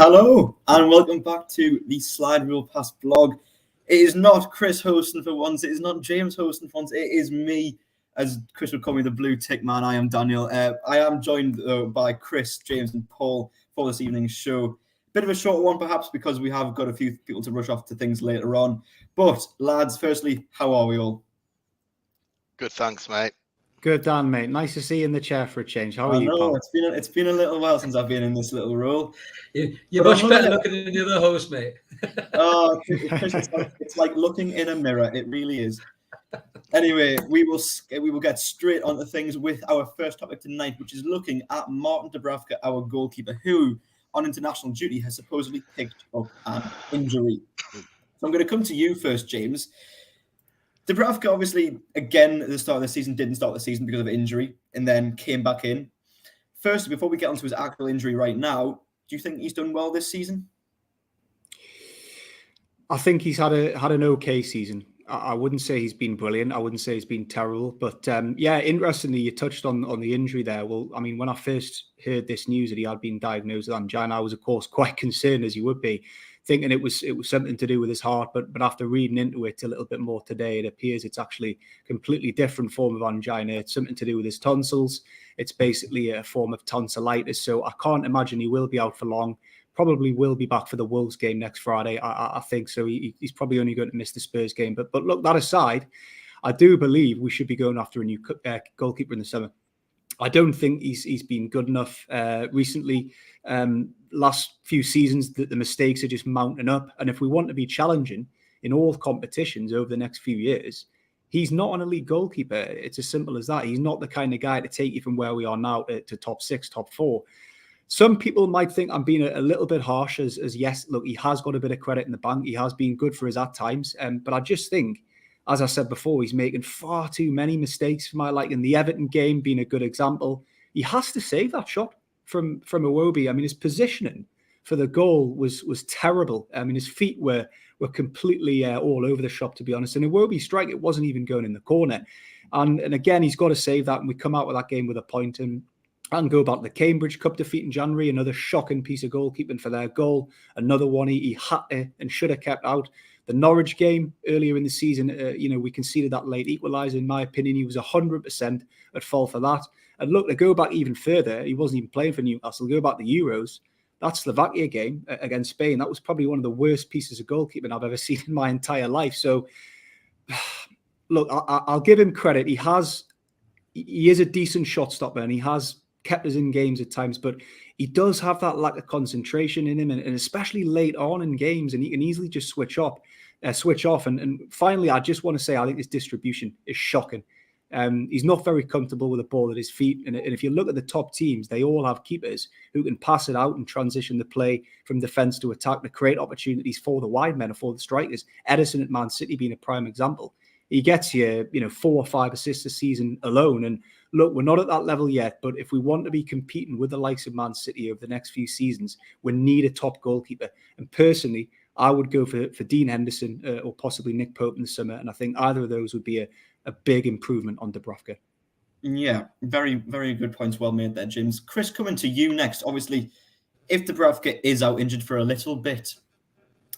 Hello, and welcome back to the Slide Rule Pass blog. It is not Chris hosting for once. It is not James hosting for once. It is me, as Chris would call me, the blue tick man. I am Daniel. I am joined by Chris, James, and Paul for this evening's show. Bit of a short one, perhaps, because we have got a few people to rush off to things later on. But, lads, firstly, how are we all? Good, thanks, mate. Good, Dan, mate. Nice to see you in the chair for a change. How are you, pal? It's been a little while since I've been in this little role. You're much better looking than the other host, mate. It's like looking in a mirror. It really is. Anyway, we will get straight onto things with our first topic tonight, which is looking at Martin Dubravka, our goalkeeper, who on international duty has supposedly picked up an injury. So I'm going to come to you first, James. Dubravka, obviously, again, at the start of the season, didn't start the season because of injury and then came back in. First, before we get onto his actual injury right now, do you think he's done well this season? I think he's had an okay season. I wouldn't say he's been brilliant. I wouldn't say he's been terrible. But interestingly, you touched on the injury there. Well, I mean, when I first heard this news that he had been diagnosed with angina, I was, of course, quite concerned, as you would be, thinking it was something to do with his heart. But after reading into it a little bit more today, it appears it's actually a completely different form of angina. It's something to do with his tonsils. It's basically a form of tonsillitis. So I can't imagine he will be out for long. Probably will be back for the Wolves game next Friday. I think so. He's probably only going to miss the Spurs game. But look, that aside, I do believe we should be going after a new goalkeeper in the summer. I don't think he's been good enough recently. Last few seasons, the mistakes are just mounting up. And if we want to be challenging in all competitions over the next few years, he's not an elite goalkeeper. It's as simple as that. He's not the kind of guy to take you from where we are now to top 6, top 4. Some people might think I'm being a little bit harsh as yes, look, he has got a bit of credit in the bank. He has been good for us at times. But I just think, as I said before, he's making far too many mistakes for my liking. The Everton game being a good example. He has to save that shot from Iwobi. I mean, his positioning for the goal was terrible. I mean, his feet were completely all over the shop, to be honest. And Iwobi's strike, it wasn't even going in the corner. And again, he's got to save that. And we come out with that game with a point. And go back to the Cambridge Cup defeat in January, another shocking piece of goalkeeping for their goal. Another one he had to and should have kept out. The Norwich game earlier in the season, we conceded that late equaliser. In my opinion, he was 100% at fault for that. And look, to go back even further, he wasn't even playing for Newcastle. Go back to the Euros. That Slovakia game against Spain, that was probably one of the worst pieces of goalkeeping I've ever seen in my entire life. So, look, I'll give him credit. He is a decent shot stopper, and he has kept us in games at times, but he does have that lack of concentration in him, and especially late on in games, and he can easily just switch off. And finally, I just want to say, I think his distribution is shocking. He's not very comfortable with the ball at his feet. And if you look at the top teams, they all have keepers who can pass it out and transition the play from defence to attack to create opportunities for the wide men or for the strikers. Edison at Man City being a prime example. He gets you, 4 or 5 assists a season alone. And look, we're not at that level yet, but if we want to be competing with the likes of Man City over the next few seasons, we need a top goalkeeper. And personally, I would go for Dean Henderson or possibly Nick Pope in the summer. And I think either of those would be a big improvement on Dubravka. Yeah, very, very good points. Well made there, James. Chris, coming to you next. Obviously, if Dubravka is out injured for a little bit,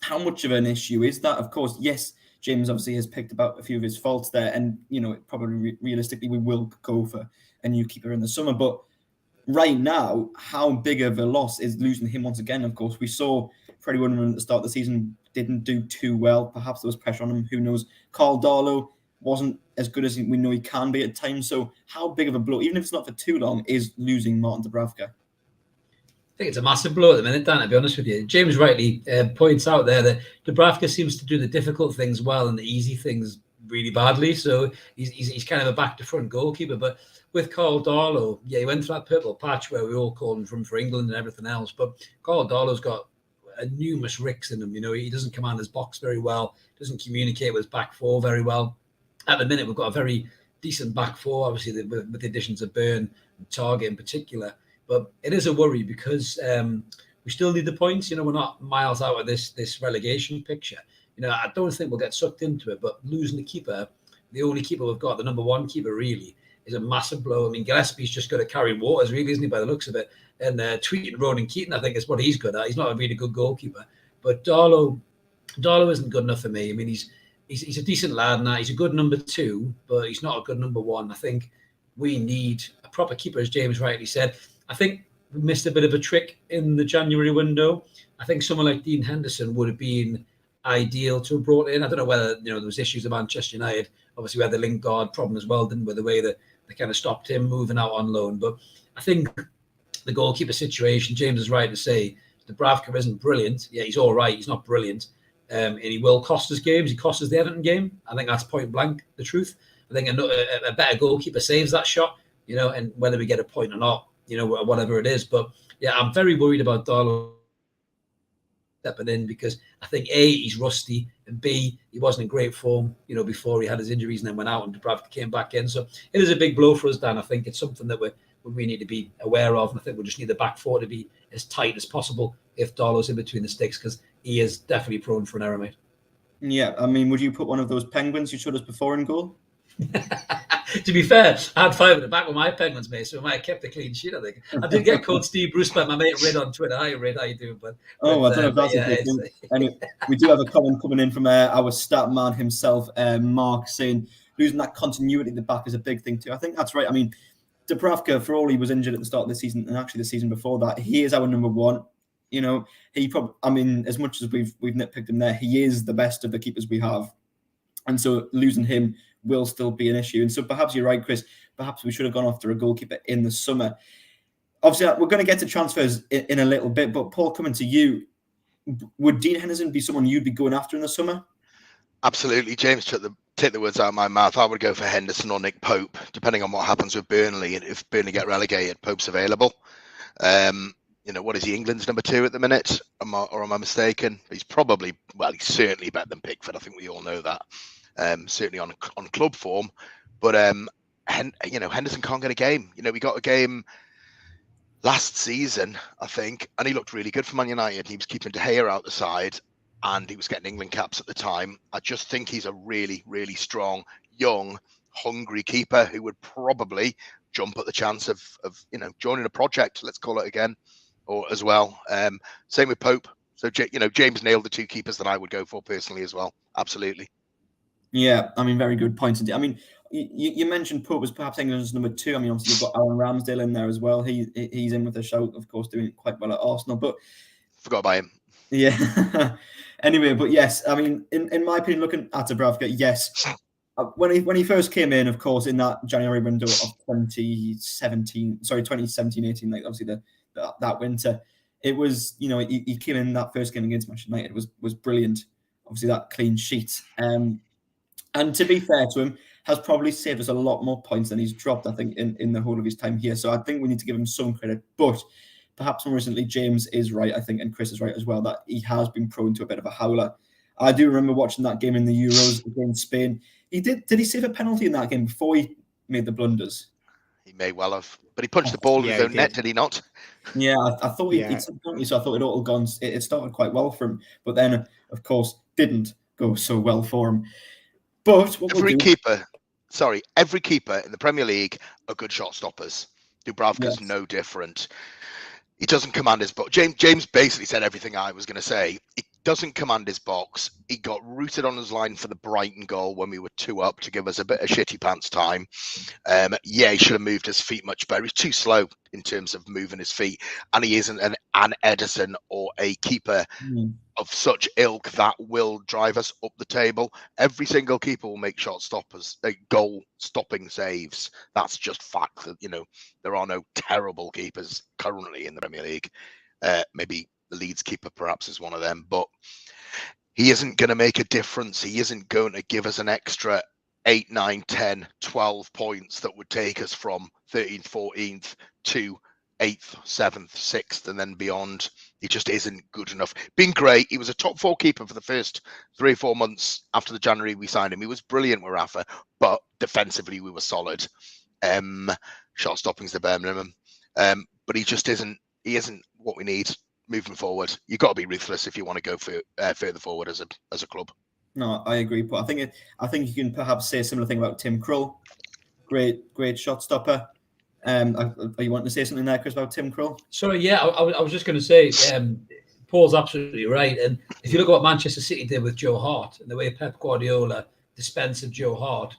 how much of an issue is that? Of course, yes, James obviously has picked about a few of his faults there, and probably realistically we will go for a new keeper in the summer. But right now, how big of a loss is losing him once again? Of course, we saw Freddie Woodman at the start of the season didn't do too well. Perhaps there was pressure on him. Who knows? Carl Darlow wasn't as good as we know he can be at times. So how big of a blow, even if it's not for too long, is losing Martin Dubravka? I think it's a massive blow at the minute, Dan, to be honest with you. James rightly points out there that Dubravka seems to do the difficult things well and the easy things really badly. So he's kind of a back-to-front goalkeeper. But with Carl Darlow, he went through that purple patch where we all called him from for England and everything else. But Carl Darlow's got numerous ricks in him. He doesn't command his box very well, doesn't communicate with his back four very well. At the minute, we've got a very decent back four, obviously, with the additions of Byrne and Target in particular. But it is a worry because we still need the points. We're not miles out of this relegation picture. I don't think we'll get sucked into it. But losing the keeper, the only keeper we've got, the number one keeper really, is a massive blow. I mean, Gillespie's just got to carry waters, really, isn't he, by the looks of it? And tweeting Ronan Keaton, I think, is what he's good at. He's not a really good goalkeeper. But Darlow isn't good enough for me. I mean, he's a decent lad now. He's a good number 2, but he's not a good number 1. I think we need a proper keeper, as James rightly said. I think we missed a bit of a trick in the January window. I think someone like Dean Henderson would have been ideal to have brought in. I don't know whether there was issues at Manchester United. Obviously, we had the Lingard problem as well, didn't we? The way that they kind of stopped him moving out on loan. But I think the goalkeeper situation, James is right to say, Dubravka isn't brilliant. Yeah, he's all right. He's not brilliant. And he will cost us games. He cost us the Everton game. I think that's point blank the truth. I think a better goalkeeper saves that shot, and whether we get a point or not, whatever it is. But yeah, I'm very worried about Darlow stepping in because I think A, he's rusty, and B, he wasn't in great form, before he had his injuries and then went out and Dubravka came back in. So it is a big blow for us, Dan. I think it's something that we need to be aware of, and I think we just need the back four to be as tight as possible if Darlow's in between the sticks, because he is definitely prone for an error, mate. Yeah, I mean, would you put one of those penguins you showed us before in goal? To be fair, I had 5 at the back with my Penguins, mate, so I might have kept a clean sheet, I think. I did get called Steve Bruce by my mate Rid on Twitter. Hi, Rid, how you doing? But I don't know if that's a good thing. Anyway, we do have a comment coming in from our stat man himself, Mark, saying losing that continuity at the back is a big thing too. I think that's right. I mean, Dubravka, for all he was injured at the start of the season, and actually the season before that, he is our number 1. He probably, I mean, as much as we've nitpicked him there, he is the best of the keepers we have. And so losing him will still be an issue. And so perhaps you're right, Chris. Perhaps we should have gone after a goalkeeper in the summer. Obviously, we're going to get to transfers in a little bit. But Paul, coming to you, would Dean Henderson be someone you'd be going after in the summer? Absolutely. James took the words out of my mouth. I would go for Henderson or Nick Pope, depending on what happens with Burnley. And if Burnley get relegated, Pope's available. What is he, England's number 2 at the minute? Am I mistaken? He's certainly better than Pickford. I think we all know that. Certainly on club form. But, Henderson can't get a game. We got a game last season, I think, and he looked really good for Man United. He was keeping De Gea out the side, and he was getting England caps at the time. I just think he's a really, really strong, young, hungry keeper who would probably jump at the chance of joining a project, let's call it again, or as well. Same with Pope. So, James nailed the 2 keepers that I would go for personally as well. Absolutely. Yeah, I mean, very good points. I mean, you mentioned Pope was perhaps England's number 2. I mean, obviously you've got Aaron Ramsdale in there as well. He's in with a shout, of course, doing quite well at Arsenal. But forgot about him. Yeah. Anyway, but yes, I mean, in my opinion, looking at Dubravka, yes. When he first came in, of course, in that January window of 2017-18, like obviously that winter, it was, he came in that first game against Manchester United was brilliant. Obviously that clean sheet. And to be fair to him, has probably saved us a lot more points than he's dropped, I think, in the whole of his time here. So I think we need to give him some credit. But perhaps more recently, James is right, I think, and Chris is right as well, that he has been prone to a bit of a howler. I do remember watching that game in the Euros against Spain. Did he save a penalty in that game before he made the blunders? He may well have. But he punched the ball in his own net, did he not? Yeah, I thought he'd said penalty, so I thought it started quite well for him. But then, of course, didn't go so well for him. But every keeper in the Premier League are good shot stoppers. Dubravka's no different. He doesn't command his box. James basically said everything I was going to say. He doesn't command his box. He got rooted on his line for the Brighton goal when we were 2 up to give us a bit of shitty pants time. He should have moved his feet much better. He's too slow in terms of moving his feet. And he isn't an Edison or a keeper of such ilk that will drive us up the table. Every single keeper will make shot stoppers, goal stopping saves. That's just fact that, there are no terrible keepers currently in the Premier League. Maybe the Leeds keeper perhaps is one of them, but he isn't going to make a difference. He isn't going to give us an extra 8, 9, 10, 12 points that would take us from 13th, 14th to 8th, 7th, 6th, and then beyond. He just isn't good enough. Been great. He was a top 4 keeper for the first 3 or 4 months after the January we signed him. He was brilliant with Rafa, but defensively we were solid. Shot stopping's the bare minimum. But he just isn't. He isn't what we need moving forward. You've got to be ruthless if you want to go further forward as a club. No, I agree. But I think you can perhaps say a similar thing about Tim Krul. great shot stopper. Are you wanting to say something there, Chris, about Tim Krul? Sorry, yeah, I was just going to say, Paul's absolutely right. And if you look at what Manchester City did with Joe Hart and the way Pep Guardiola dispensed of Joe Hart,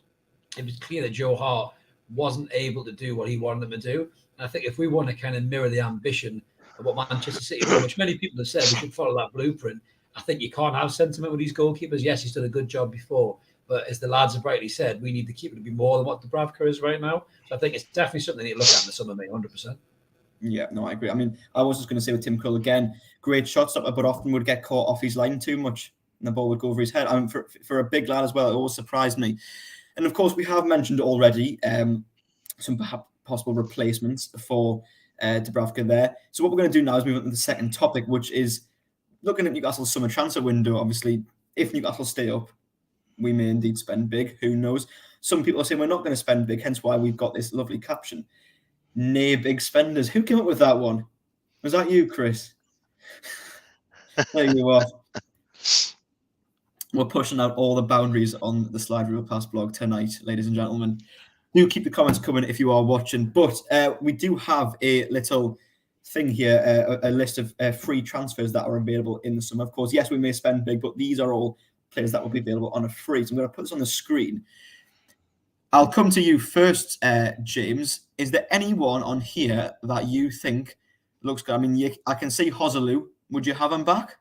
it was clear that Joe Hart wasn't able to do what he wanted them to do. And I think if we want to kind of mirror the ambition of what Manchester City did, which many people have said we should follow that blueprint, I think you can't have sentiment with these goalkeepers. Yes, he's done a good job before, but as the lads have rightly said, we need the keeper to be more than what Dubravka is right now. So I think it's definitely something to look at in the summer, mate, 100%. Yeah, no, I agree. I mean, I was just going to say with Tim Krul again, great shot stopper, but often would get caught off his line too much, and the ball would go over his head. I mean, for a big lad as well, it always surprised me. And of course, we have mentioned already some perhaps possible replacements for Dubravka there. So what we're going to do now is move on to the second topic, which is looking at Newcastle's summer transfer window. Obviously, if Newcastle stay up, we may indeed spend big. Who knows? Some people are saying we're not going to spend big, hence why we've got this lovely caption. Nay, big spenders. Who came up with that one? Was that you, Chris? There you are. We're pushing out all the boundaries on the Slide Rule Pass blog tonight, ladies and gentlemen. Do keep the comments coming if you are watching. But we do have a little thing here, a list of free transfers that are available in the summer. Of course, yes, we may spend big, but these are all players that will be available on a free. So I'm going to put this on the screen. I'll come to you first, James. Is there anyone on here that you think looks good? I mean, I can see Joselu. Would you have him back?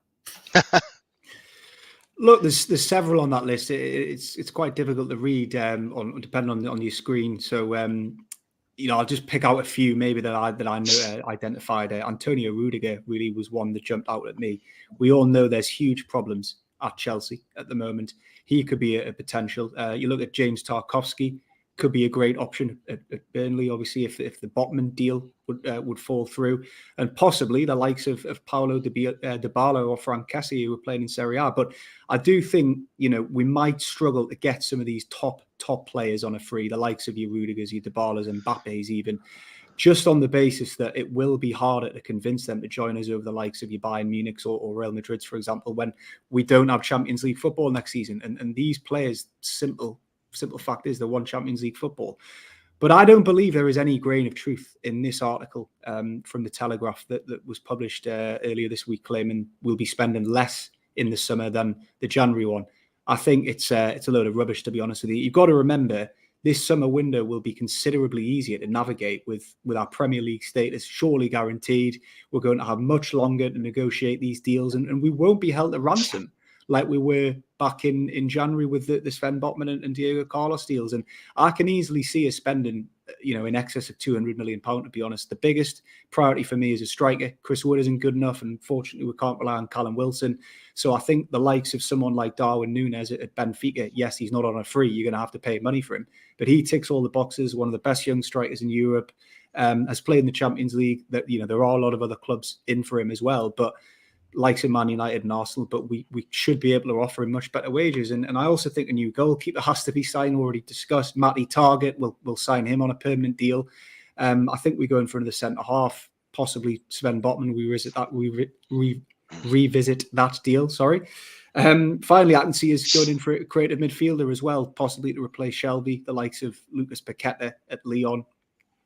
Look, there's several on that list. It's quite difficult to read depending on your screen. So I'll just pick out a few maybe that I know identified. Antonio Rudiger really was one that jumped out at me. We all know there's huge problems at Chelsea at the moment. He could be a potential. You look at James Tarkowski, could be a great option at Burnley, obviously, if the Botman deal would fall through, and possibly the likes of Paulo Dybala or Frank Kessie, who are playing in Serie A. But I do think, we might struggle to get some of these top players on a free, the likes of your Rudigers, your Dybalas, and Mbappe's even, just on the basis that it will be harder to convince them to join us over the likes of your Bayern Munich's or Real Madrid's, for example, when we don't have Champions League football next season. And these players, simple fact is, they want Champions League football. But I don't believe there is any grain of truth in this article from the Telegraph that was published earlier this week, claiming we'll be spending less in the summer than the January one. I think it's a load of rubbish, to be honest with you. You've got to remember, this summer window will be considerably easier to navigate with our Premier League status surely guaranteed. We're going to have much longer to negotiate these deals, and we won't be held to ransom like we were back in January with the Sven Botman and Diego Carlos deals. And I can easily see us spending, in excess of £200 million, to be honest. The biggest priority for me is a striker. Chris Wood isn't good enough, and fortunately we can't rely on Callum Wilson. So I think the likes of someone like Darwin Núñez at Benfica, yes, he's not on a free. You're going to have to pay money for him. But he ticks all the boxes, one of the best young strikers in Europe, has played in the Champions League. That there are a lot of other clubs in for him as well. But likes of Man United and Arsenal, but we should be able to offer him much better wages. And I also think a new goalkeeper has to be signed, already discussed. Matty Targett, we'll sign him on a permanent deal. I think we go in for another centre-half, possibly Sven Botman. We revisit that deal, sorry. Finally, I can see us going in for a creative midfielder as well, possibly to replace Shelby, the likes of Lucas Paqueta at Lyon,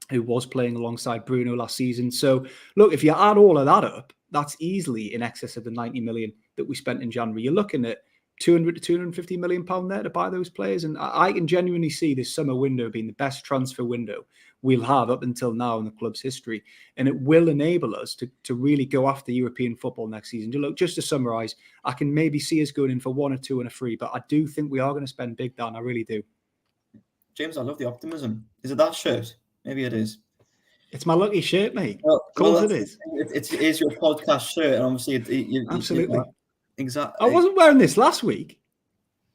who was playing alongside Bruno last season. So, look, if you add all of that up, that's easily in excess of the 90 million that we spent in January. You're looking at 200 to 250 million pound there to buy those players. And I can genuinely see this summer window being the best transfer window we'll have up until now in the club's history. And it will enable us to really go after European football next season. Look, just to summarise, I can maybe see us going in for one or two and a free, but I do think we are going to spend big, Dan. I really do. James, I love the optimism. Is it that shirt? Maybe it is. It's my lucky shirt, mate. Well, of course it is. It is your podcast shirt, and obviously, absolutely, exactly. I wasn't wearing this last week.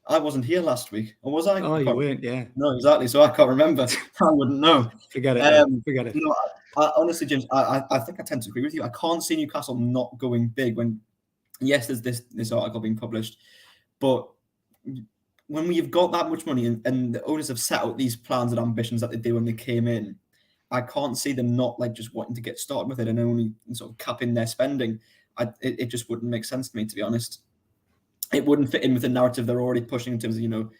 I wasn't here last week, or was I? Oh, you weren't, yeah. No, exactly. So I can't remember. I wouldn't know. Forget it. Forget it. Honestly, James, I think I tend to agree with you. I can't see Newcastle not going big when, yes, there's this article being published, but when we've got that much money and the owners have set out these plans and ambitions that they did when they came in, I can't see them not just wanting to get started with it and only sort of capping their spending. It just wouldn't make sense to me, to be honest. It wouldn't fit in with the narrative they're already pushing in terms of,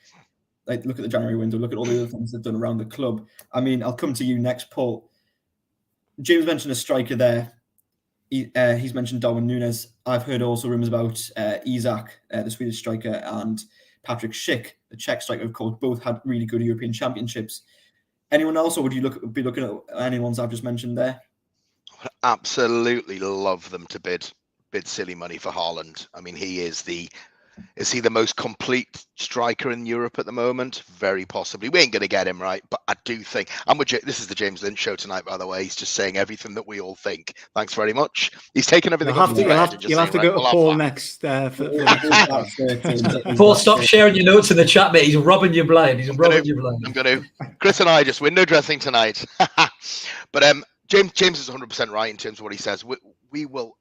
like look at the January window, look at all the other things they've done around the club. I mean, I'll come to you next, Paul. James mentioned a striker there. He's mentioned Darwin Núñez. I've heard also rumours about Isak, the Swedish striker, and Patrick Schick, the Czech striker, of course. Both had really good European championships. Anyone else, or would you be looking at any ones I've just mentioned there? Absolutely love them to bid silly money for Haaland. I mean, is he the most complete striker in Europe at the moment? Very possibly. We ain't going to get him, right? But I do think, this is the James Lynch show tonight, by the way. He's just saying everything that we all think. Thanks very much. He's taken everything You'll off the thread. You'll have to go to Paul next. Paul, stop sharing your notes in the chat, mate. He's robbing you blind. I'm going to. Chris and I just window dressing tonight. But James is 100% right in terms of what he says. We will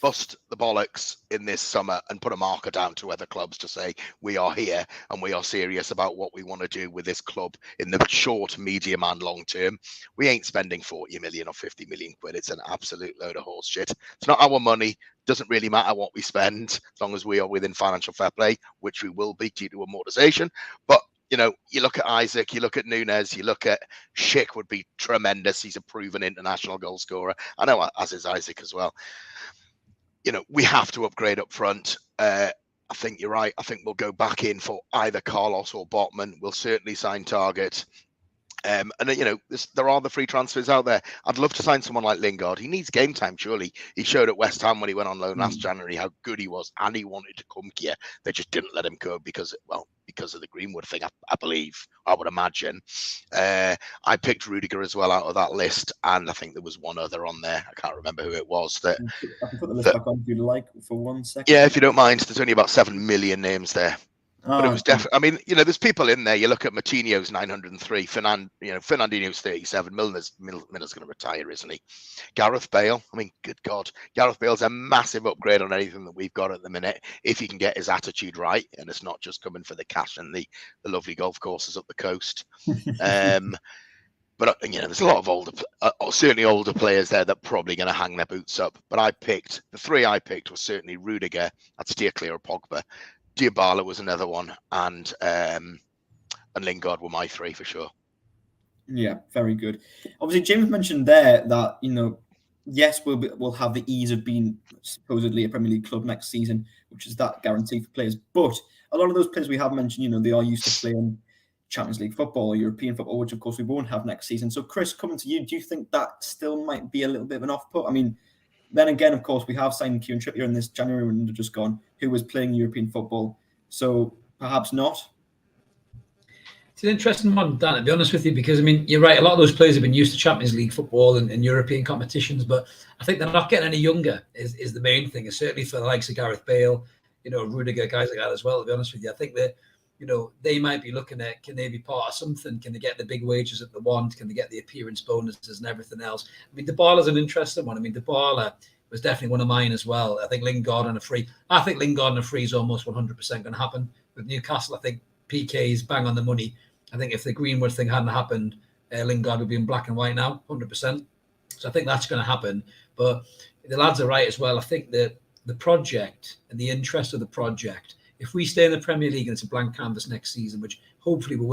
bust the bollocks in this summer and put a marker down to other clubs to say we are here and we are serious about what we want to do with this club in the short, medium and long term. We ain't spending 40 million or 50 million quid. It's an absolute load of horse shit. It's not our money. Doesn't really matter what we spend as long as we are within financial fair play, which we will be due to amortization. But you know, you look at Isak, you look at Núñez, you look at Schick would be tremendous. He's a proven international goal scorer. I know, as is Isak as well. You know, we have to upgrade up front. I think you're right. I think we'll go back in for either Carlos or Botman. We'll certainly sign Target. And, you know, there are the free transfers out there. I'd love to sign someone like Lingard. He needs game time, surely. He showed at West Ham when he went on loan last January how good he was, and he wanted to come here. They just didn't let him go because of the Greenwood thing, I believe, I would imagine. I picked Rudiger as well out of that list, and I think there was one other on there. I can't remember who it was. I can put the list back on if you'd like for 1 second. Yeah, if you don't mind. There's only about 7 million names there. But it was definitely. I mean, you know, there's people in there. You look at Moutinho's 903, Fernandinho's 37. Milner's going to retire, isn't he? Gareth Bale. I mean, good God, Gareth Bale's a massive upgrade on anything that we've got at the minute. If he can get his attitude right, and it's not just coming for the cash and the lovely golf courses up the coast. But you know, there's a lot of certainly older players there that are probably going to hang their boots up. But the three I picked was certainly Rudiger. I'd steer clear of Pogba. Dybala was another one, and Lingard were my three for sure. Yeah, very good. Obviously, James mentioned there that, you know, yes, we'll have the ease of being supposedly a Premier League club next season, which is that guarantee for players. But a lot of those players we have mentioned, you know, they are used to playing Champions League football or European football, which of course we won't have next season. So, Chris, coming to you, do you think that still might be a little bit of an off-put? I mean, then again, of course, we have signed Kieran Trippier in this January window just gone, who was playing European football. So perhaps not. It's an interesting one, Dan, to be honest with you, because, I mean, you're right. A lot of those players have been used to Champions League football and European competitions, but I think they're not getting any younger is the main thing. And certainly for the likes of Gareth Bale, you know, Rudiger, guys like that as well, to be honest with you. I think that, you know, they might be looking at, can they be part of something? Can they get the big wages that they want? Can they get the appearance bonuses and everything else? I mean, Dybala's an interesting one. I mean, Dybala was definitely one of mine as well. I think Lingard on a free. I think Lingard on a free is almost 100% going to happen with Newcastle. I think PK is bang on the money. I think if the Greenwood thing hadn't happened, Lingard would be in black and white now, 100%. So I think that's going to happen. But the lads are right as well. I think that the project and the interest of the project, if we stay in the Premier League and it's a blank canvas next season, which hopefully we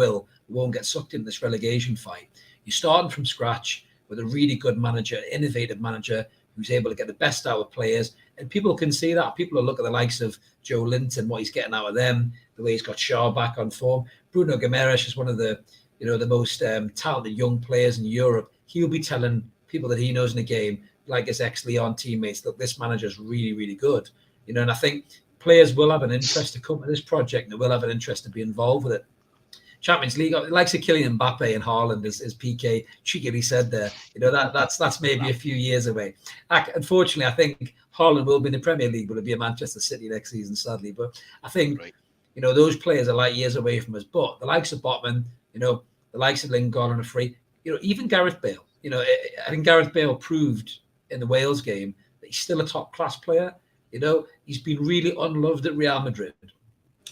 won't get sucked into this relegation fight. You're starting from scratch with a really good manager, innovative manager, who's able to get the best out of players. And people can see that. People will look at the likes of Joe Linton, what he's getting out of them, the way he's got Shaw back on form. Bruno Guimaraes is one of the, you know, the most talented young players in Europe. He'll be telling people that he knows in the game, like his ex-Lyon teammates, look, this manager is really, really good. You know, and I think players will have an interest to come to this project and they will have an interest to be involved with it. Champions League, like Kylian Mbappe and Haaland, as PK cheekily said there, you know, that's maybe a few years away. Unfortunately, I think Haaland will be in the Premier League, but it'll be a Manchester City next season, sadly. But I think, you know, those players are like years away from us. But the likes of Botman, you know, the likes of Lingard on a free, you know, even Gareth Bale, you know, I think Gareth Bale proved in the Wales game that he's still a top class player. You know, he's been really unloved at Real Madrid.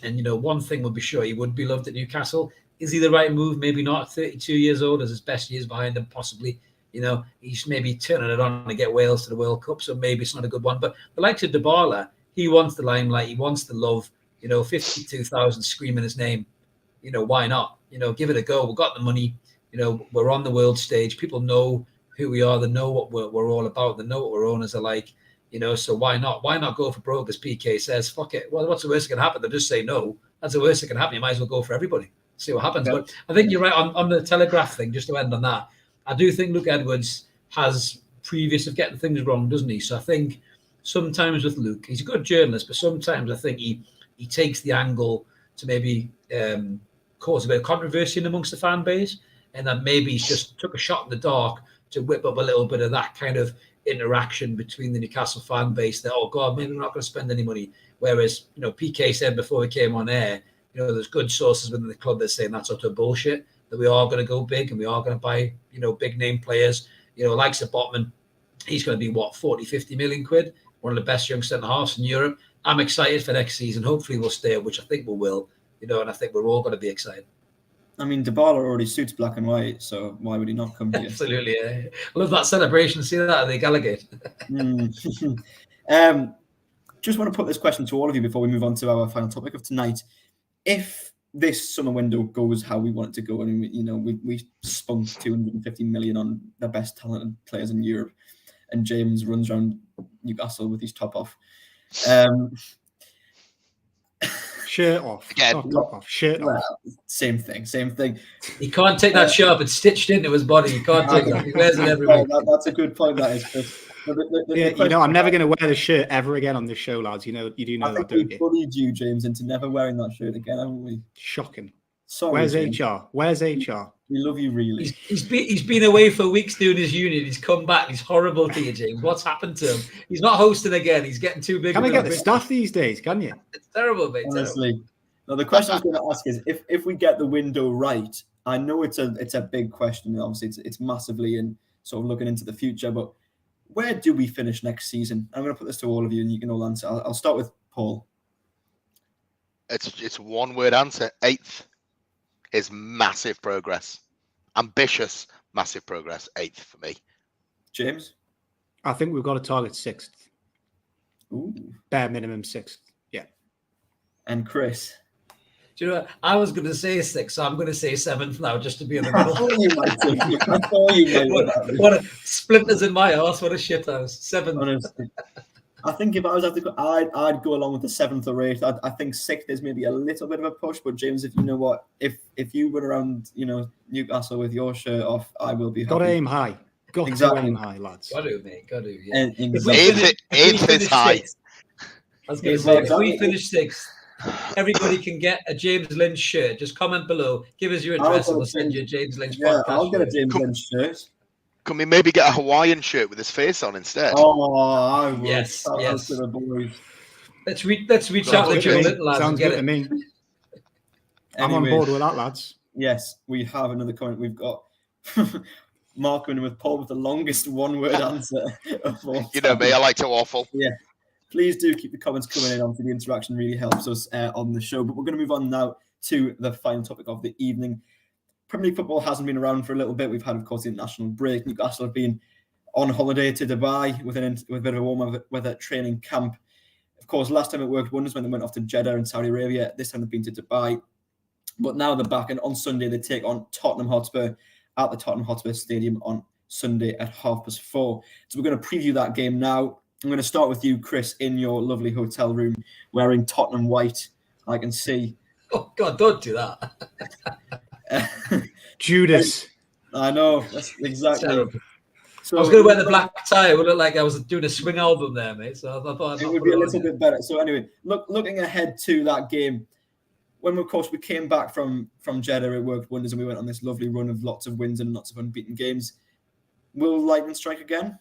And, you know, one thing would be sure, he would be loved at Newcastle. Is he the right move? Maybe not. 32 years old, as his best years behind him, possibly. You know, he's maybe turning it on to get Wales to the World Cup, so maybe it's not a good one. But the likes of Dybala, he wants the limelight, he wants the love. You know, 52,000 screaming his name. why not? Give it a go. We've got the money. We're on the world stage. People know who we are. They know what we're all about. They know what our owners are like. So why not? Why not go for broke, as PK says? Fuck it. Well, what's the worst that can happen? They'll just say no. That's the worst that can happen. You might as well go for everybody. See what happens. But I think you're right on the Telegraph thing, just to end on that. I do think Luke Edwards has previous of getting things wrong, doesn't he? So I think sometimes with Luke, he's a good journalist, but sometimes I think he takes the angle to maybe cause a bit of controversy amongst the fan base, and that maybe he's just took a shot in the dark to whip up a little bit of that kind of interaction between the Newcastle fan base that, oh God, maybe we're not going to spend any money. Whereas, PK said before we came on air, there's good sources within the club that are saying that's utter bullshit, that we are going to go big and we are going to buy, big name players, like Botman. He's going to be 40, 50 million quid, one of the best young centre halves in Europe. I'm excited for next season. Hopefully we'll stay up, which I think we will, and I think we're all going to be excited. I mean, Dybala already suits black and white, so why would he not come here? Absolutely, yeah. I love that celebration. See that at the Gallagher. Just want to put this question to all of you before we move on to our final topic of tonight. If this summer window goes how we want it to go, and we spunked 250 million on the best talented players in Europe, and James runs around Newcastle with his top off. Shirt off. Again. Not top off. Shirt off. Same thing. He can't take that shirt up. It's stitched into his body. He can't take that. He wears it every week. That's a good point, that is, Chris. I'm never going to wear the shirt ever again on this show, lads. You do know that, don't you? We bullied you, James, into never wearing that shirt again, haven't we? Shocking. Sorry, Where's James. HR? Where's HR? We love you, really. He's been away for weeks doing his unit. He's come back. He's horrible to you, James. What's happened to him? He's not hosting again. He's getting too big. Can I get the staff these days? Can you? It's terrible, mate. Honestly. Terrible. Now, the question I was going to ask is, if we get the window right, I know it's a big question. Obviously, it's massively in sort of looking into the future, but where do we finish next season? I'm going to put this to all of you, and you can all answer. I'll start with Paul. It's one word answer. 8th is massive progress. Ambitious, massive progress. 8th for me. James? I think we've got to target 6th. Ooh. Bare minimum 6th. Yeah. And Chris? Do you know what? I was going to say 6th, so I'm going to say 7th now, just to be in the middle. I thought you might. What a splinters in my arse. What a shit house. 7th. Honestly. I think if I was to go, I'd go along with the 7th or 8th. I think 6th is maybe a little bit of a push, but James, if you know what, if you run around, Newcastle with your shirt off, I will be happy. Got to aim high. Got to aim high, lads. Got to, mate. Got to, yeah. Exactly. 8th is high. I was going to say, if we finish 6th, everybody can get a James Lynch shirt. Just comment below. Give us your address and we'll send you a James Lynch podcast. I'll get a James Lynch shirt. Can we maybe get a Hawaiian shirt with his face on instead? Oh, I would. Yes. To the boys. Let's reach out to Joe Little, lads. Sounds good to me. I'm on board with that, lads. Yes, we have another comment. We've got Mark with Paul with the longest one-word answer of all time. You know me, I like to waffle. Yeah. Please do keep the comments coming in. Obviously, the interaction really helps us on the show. But we're going to move on now to the final topic of the evening. Premier League football hasn't been around for a little bit. We've had, of course, the international break. Newcastle have been on holiday to Dubai with a bit of a warm weather training camp. Of course, last time it worked wonders when they went off to Jeddah in Saudi Arabia. This time they've been to Dubai. But now they're back, and on Sunday they take on Tottenham Hotspur at the Tottenham Hotspur Stadium on Sunday at 4:30. So we're going to preview that game now. I'm going to start with you, Chris, in your lovely hotel room, wearing Tottenham white. I can see. Oh, God, don't do that. Judas. I know. That's exactly. So, I was going to wear the black tie. It would look like I was doing a swing album there, mate. So I thought it would be a little bit better. So anyway, looking ahead to that game, when of course we came back from Jeddah, it worked wonders, and we went on this lovely run of lots of wins and lots of unbeaten games. Will lightning strike again?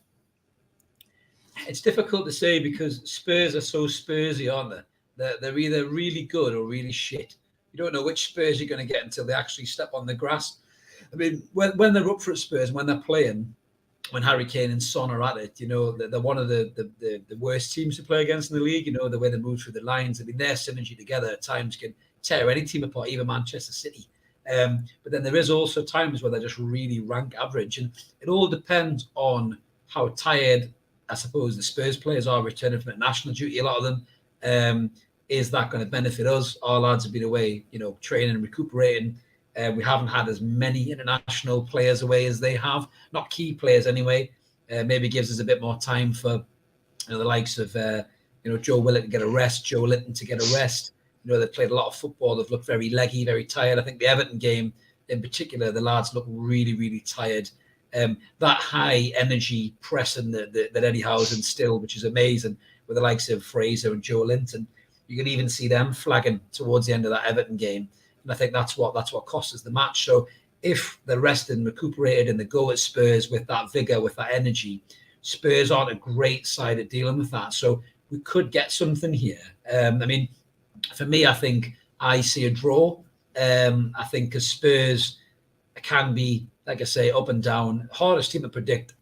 It's difficult to say because Spurs are so Spursy, aren't they? They're either really good or really shit. You don't know which Spurs you're going to get until they actually step on the grass. I mean, when they're up for Spurs, when they're playing, when Harry Kane and Son are at it, they're one of the worst teams to play against in the league. The way they move through the lines. I mean, their synergy together at times can tear any team apart, even Manchester City. But then there is also times where they're just really rank average. And it all depends on how tired, I suppose, the Spurs players are returning from national duty, a lot of them. is that going to benefit us? Our lads have been away, training and recuperating. We haven't had as many international players away as they have, not key players anyway. Maybe gives us a bit more time for the likes of Joe Willett to get a rest, Joe Linton to get a rest. They've played a lot of football. They've looked very leggy, very tired. I think the Everton game in particular, the lads look really, really tired. That high energy pressing that Eddie Howe's instilled, which is amazing, with the likes of Fraser and Joe Linton. You can even see them flagging towards the end of that Everton game. And I think that's what cost us the match. So if they're rested and recuperated and they go at Spurs with that vigour, with that energy, Spurs aren't a great side at dealing with that. So we could get something here. For me, I think I see a draw. I think because Spurs can be, like I say, up and down. Hardest team to predict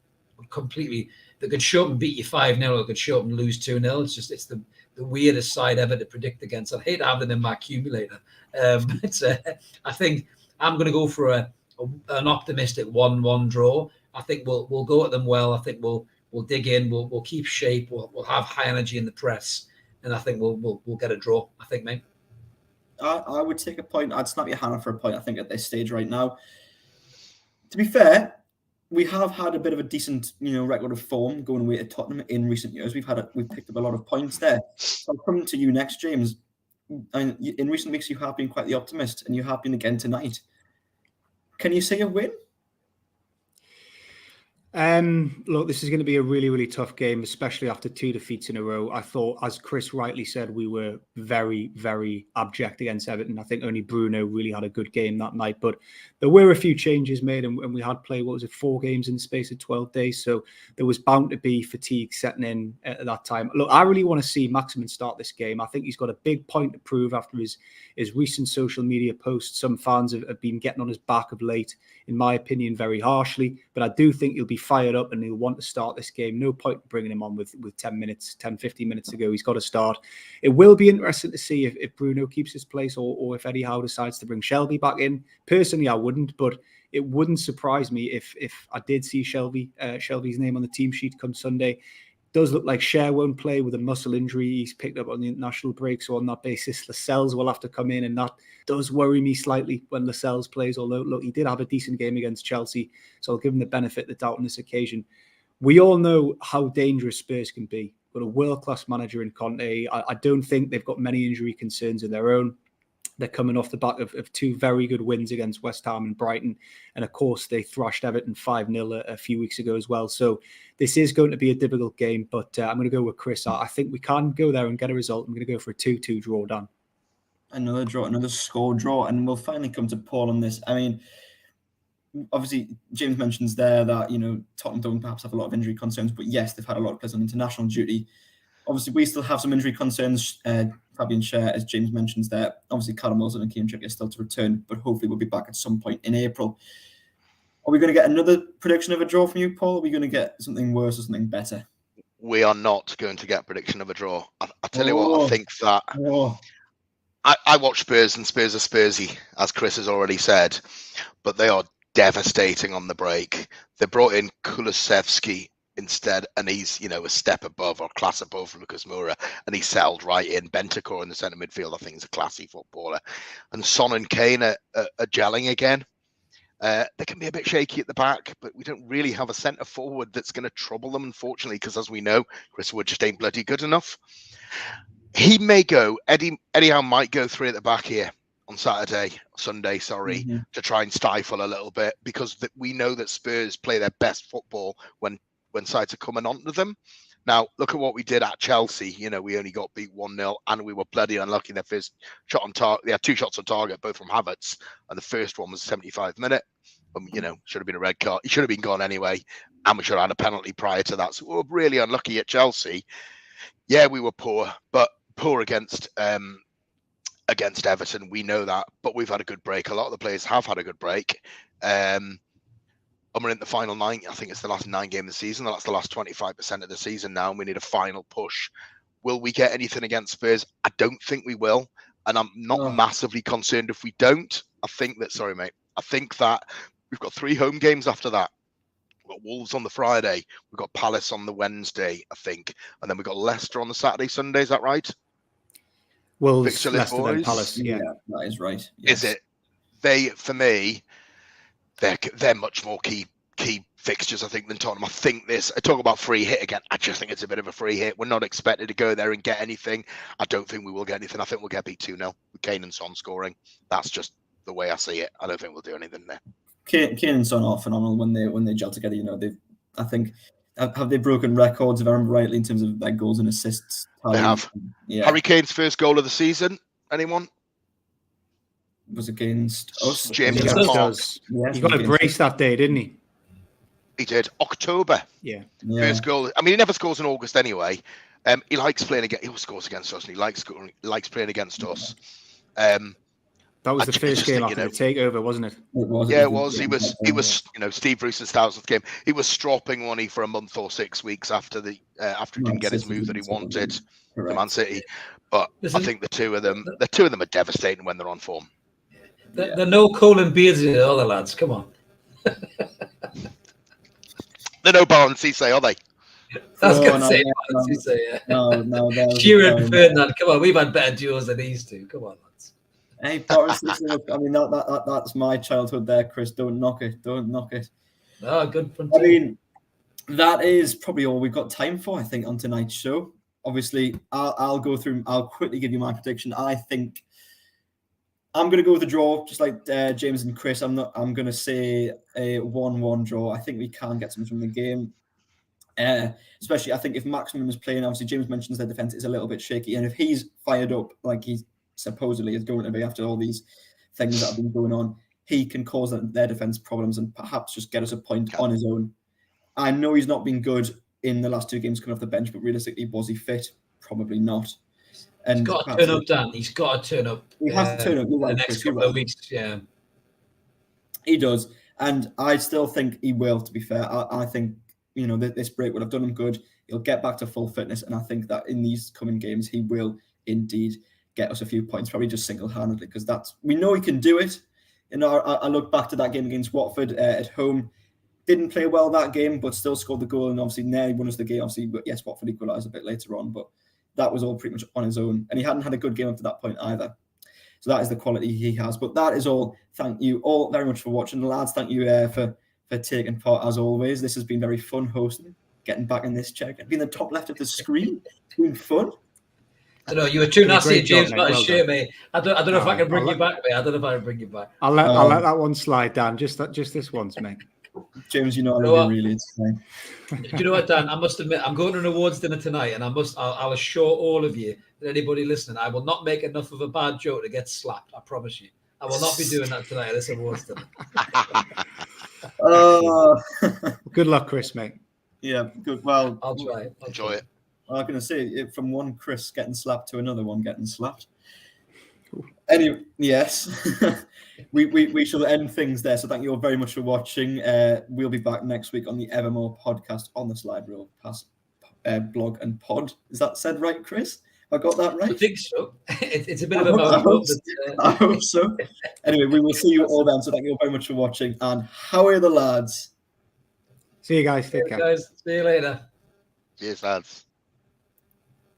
completely. They could show up and beat you 5-0 or they could show up and lose 2-0. It's the weirdest side ever to predict against. I'd hate to have them in my accumulator. But I think I'm going to go for an optimistic 1-1 draw. I think we'll go at them well. I think we'll dig in. We'll keep shape. We'll have high energy in the press, and I think we'll get a draw. I think, mate. I would take a point. I'd snap your hand for a point. I think at this stage right now. To be fair, we have had a bit of a decent, record of form going away to Tottenham in recent years. We've picked up a lot of points there. So I'll come to you next, James. In recent weeks, you have been quite the optimist, and you have been again tonight. Can you say a win? Look, this is going to be a really, really tough game, especially after 2 defeats in a row. I thought, as Chris rightly said, we were very, very abject against Everton. I think only Bruno really had a good game that night, but there were a few changes made, and we had played, 4 games in the space of 12 days. So there was bound to be fatigue setting in at that time. Look, I really want to see Maximin start this game. I think he's got a big point to prove after his recent social media posts. Some fans have been getting on his back of late, in my opinion, very harshly, but I do think he'll be fired up and he'll want to start this game. No point bringing him on with 15 minutes to go. He's got to start. It will be interesting to see if Bruno keeps his place or if Eddie Howe decides to bring Shelby back in. Personally, I wouldn't, but it wouldn't surprise me if I did see Shelby's name on the team sheet come Sunday. Does look like Cher won't play with a muscle injury he's picked up on the international break. So on that basis, Lascelles will have to come in, and that does worry me slightly when Lascelles plays. Although, look, he did have a decent game against Chelsea, so I'll give him the benefit of the doubt on this occasion. We all know how dangerous Spurs can be. Got a world-class manager in Conte. I don't think they've got many injury concerns of their own. They're coming off the back of 2 very good wins against West Ham and Brighton. And of course, they thrashed Everton 5-0 a few weeks ago as well. So this is going to be a difficult game, but I'm going to go with Chris. I think we can go there and get a result. I'm going to go for a 2-2 draw, Dan. Another draw, another score draw. And we'll finally come to Paul on this. I mean, obviously, James mentions there that, Tottenham don't perhaps have a lot of injury concerns, but yes, they've had a lot of players on international duty. Obviously, we still have some injury concerns. Fabian Schär, as James mentions there. Obviously, Callum Wilson and Kieran Trippier are still to return, but hopefully we'll be back at some point in April. Are we going to get another prediction of a draw from you, Paul? Are we going to get something worse or something better? We are not going to get prediction of a draw. I tell you what, I think that... I watch Spurs, and Spurs are Spursy, as Chris has already said, but they are devastating on the break. They brought in Kulusevski instead, and he's a step above or class above Lucas Moura, and he settled right in. Bentancur in the centre midfield, I think, is a classy footballer, and Son and Kane are gelling again. They can be a bit shaky at the back, but we don't really have a centre forward that's going to trouble them, unfortunately, because as we know, Chris Wood just ain't bloody good enough. He may go, Eddie Howe might go 3 at the back here on Sunday, to try and stifle a little bit, because we know that Spurs play their best football when sides are coming onto them. Now, look at what we did at Chelsea. We only got beat 1-0, and we were bloody unlucky in their first shot on target. They had 2 shots on target, both from Havertz, and the first one was 75 minute. Should have been a red card. He should have been gone anyway, and we should have had a penalty prior to that. So we were really unlucky at Chelsea. Yeah, we were poor, but poor against Everton. We know that, but we've had a good break. A lot of the players have had a good break. And we're in the final 9. I think it's the last 9 games of the season. That's the last 25% of the season now, and we need a final push. Will we get anything against Spurs? I don't think we will, and I'm not massively concerned if we don't. I think that we've got 3 home games after that. We've got Wolves on the Friday. We've got Palace on the Wednesday, I think, and then we've got Leicester on the Saturday, Sunday. Is that right? Wolves, Fixture list, Leicester, then boys? Palace. Yeah. that is right. Is it? They, for me, they're much more key fixtures, I think, than Tottenham. I think talk about free hit again. I just think it's a bit of a free hit. We're not expected to go there and get anything. I don't think we will get anything. I think we'll get beat 2-0 with Kane and Son scoring. That's just the way I see it. I don't think we'll do anything there. Kane and Son are phenomenal when they gel together. You know, I think have they broken records, if I remember rightly, in terms of their goals and assists? They have. Yeah. Harry Kane's first goal of the season. Anyone? Was against us. James He got a brace that day, didn't he? He did. October. Yeah. First goal. I mean, he never scores in August anyway. He likes playing against. He scores against us, and he likes playing against us. That was the first game after the takeover, wasn't it? It was. Yeah, it was. He was. Steve Bruce's 1000th game. He was stropping Wonny for a month or 6 weeks after he didn't get his move that he wanted to Man City. But I think the two of them are devastating when they're on form. They're no Colin Beardsley, the other lads. Come on. They're no Baron Cisse, are they? I was going to say Baron Cisse, yeah. No. Shearer and Ferdinand. Come on, we've had better duos than these two. Come on, lads. Hey, Boris, I mean, that's my childhood there, Chris. Don't knock it. Oh, good fun. I mean, that is probably all we've got time for, I think, on tonight's show. Obviously, I'll go through. I'll quickly give you my prediction. I think I'm going to go with a draw, just like James and Chris. I'm going to say a 1-1 draw. I think we can get something from the game. Especially, I think if Maximum is playing, obviously James mentions their defense is a little bit shaky, and if he's fired up like he supposedly is going to be after all these things that have been going on, he can cause their defense problems and perhaps just get us a point on his own. I know he's not been good in the last 2 games coming off the bench, but realistically, was he fit? Probably not. And he's got to turn up, Dan. He's got to turn up. He has to turn up. The next couple of weeks, yeah. He does. And I still think he will, to be fair. I think, this break would have done him good. He'll get back to full fitness. And I think that in these coming games, he will indeed get us a few points, probably just single-handedly, because we know he can do it. I look back to that game against Watford at home. Didn't play well that game, but still scored the goal and obviously nearly won us the game. Obviously, but yes, Watford equalised a bit later on, but that was all pretty much on his own. And he hadn't had a good game up to that point either. So that is the quality he has. But that is all. Thank you all very much for watching. Lads, thank you for taking part as always. This has been very fun hosting, getting back in this chair, being the top left of the screen. It's been fun. I know you were too nasty, James. Not a shame, mate. I don't know if I can bring you back, mate. I don't know if I can bring you back. I'll let that one slide down. Just this once, mate. James, I love you really. Do you know what, Dan? I must admit, I'm going to an awards dinner tonight, and I'll assure all of you, that anybody listening, I will not make enough of a bad joke to get slapped. I promise you. I will not be doing that tonight at this awards dinner. Good luck, Chris, mate. Yeah, good. Well, I'll try. Enjoy it. I'm going to say it from one Chris getting slapped to another one getting slapped. Anyway, yes, we shall end things there. So thank you all very much for watching. We'll be back next week on the Evermore podcast on the Slide Rule Pass blog and pod. Is that said right, Chris? I got that right? I think so. It's a bit of a mouthful. I hope so. Anyway, we will see you all then. So thank you all very much for watching. And how are the lads? See you guys. Take care. Guys, see you later. Cheers, lads.